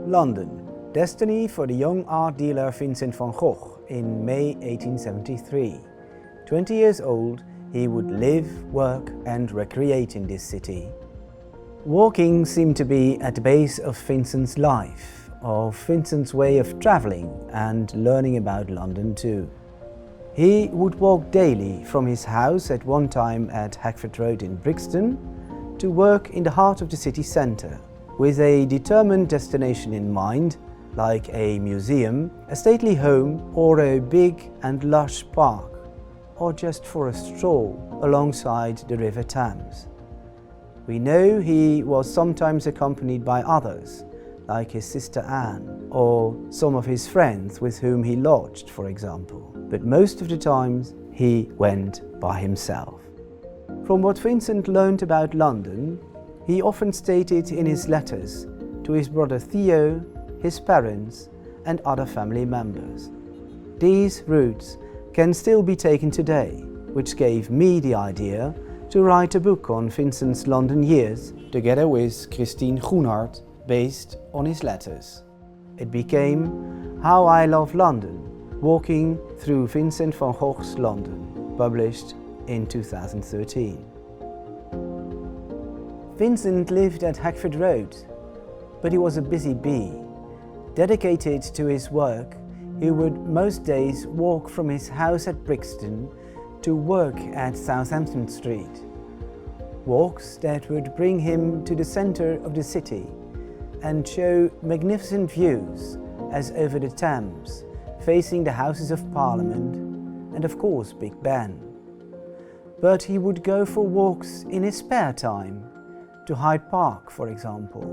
London, destiny for the young art dealer Vincent van Gogh in May 1873. 20 years old, he would live, work and recreate in this city. Walking seemed to be at the base of Vincent's life, of Vincent's way of travelling and learning about London too. He would walk daily from his house at one time at Hackford Road in Brixton to work in the heart of the city centre, with a determined destination in mind, like a museum, a stately home or a big and lush park, or just for a stroll alongside the River Thames. We know he was sometimes accompanied by others, like his sister Anne, or some of his friends with whom he lodged, for example. But most of the times he went by himself. From what Vincent learned about London, he often stated in his letters to his brother Theo, his parents and other family members. These routes can still be taken today, which gave me the idea to write a book on Vincent's London years, together with Christine Groenhart, based on his letters. It became How I Love London, Walking Through Vincent van Gogh's London, published in 2013. Vincent lived at Hackford Road, but he was a busy bee. Dedicated to his work, he would most days walk from his house at Brixton to work at Southampton Street. Walks that would bring him to the centre of the city and show magnificent views as over the Thames, facing the Houses of Parliament and of course Big Ben. But he would go for walks in his spare time, to Hyde Park, for example,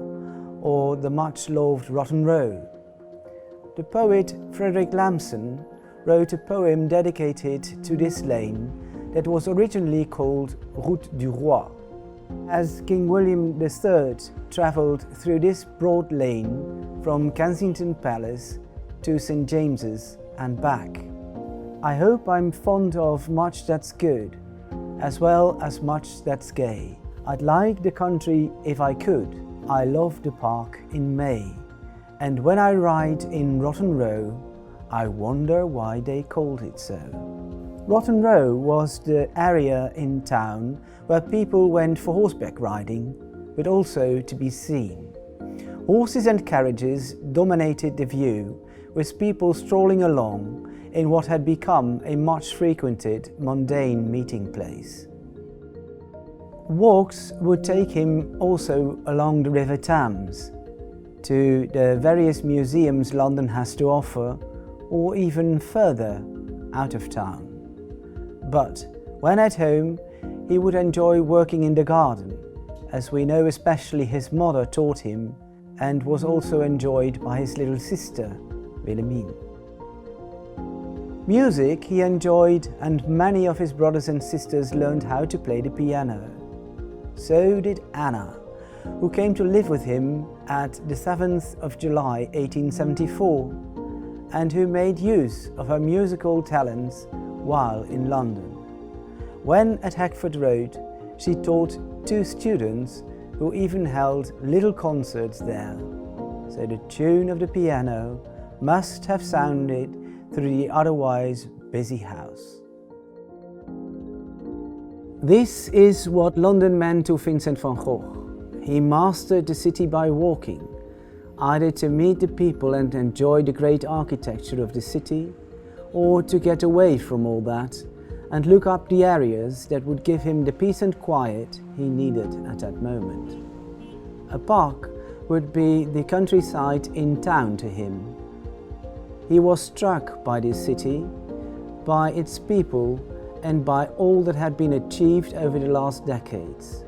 or the much-loved Rotten Row. The poet Frederick Lamson wrote a poem dedicated to this lane that was originally called Route du Roi, as King William III travelled through this broad lane from Kensington Palace to St James's and back. I hope I'm fond of much that's good, as well as much that's gay. I'd like the country if I could. I love the park in May. And when I ride in Rotten Row, I wonder why they called it so. Rotten Row was the area in town where people went for horseback riding, but also to be seen. Horses and carriages dominated the view, with people strolling along in what had become a much frequented, mundane meeting place. Walks would take him also along the River Thames, to the various museums London has to offer, or even further out of town. But when at home, he would enjoy working in the garden, as we know especially his mother taught him, and was also enjoyed by his little sister, Wilhelmine. Music he enjoyed, and many of his brothers and sisters learned how to play the piano. So did Anna, who came to live with him at the 7th of July 1874, and who made use of her musical talents while in London. When at Hackford Road, she taught 2 students who even held little concerts there, so the tune of the piano must have sounded through the otherwise busy house. This is what London meant to Vincent van Gogh. He mastered the city by walking, either to meet the people and enjoy the great architecture of the city, or to get away from all that and look up the areas that would give him the peace and quiet he needed at that moment. A park would be the countryside in town to him. He was struck by this city, by its people, and by all that had been achieved over the last decades.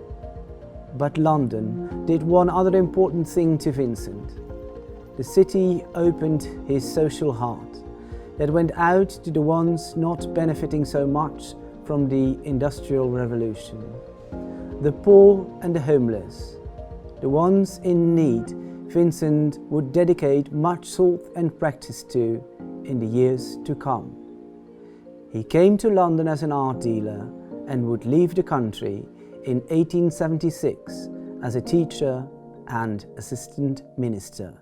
But London did one other important thing to Vincent. The city opened his social heart, that went out to the ones not benefiting so much from the Industrial Revolution. The poor and the homeless, the ones in need, Vincent would dedicate much thought and practice to in the years to come. He came to London as an art dealer and would leave the country in 1876 as a teacher and assistant minister.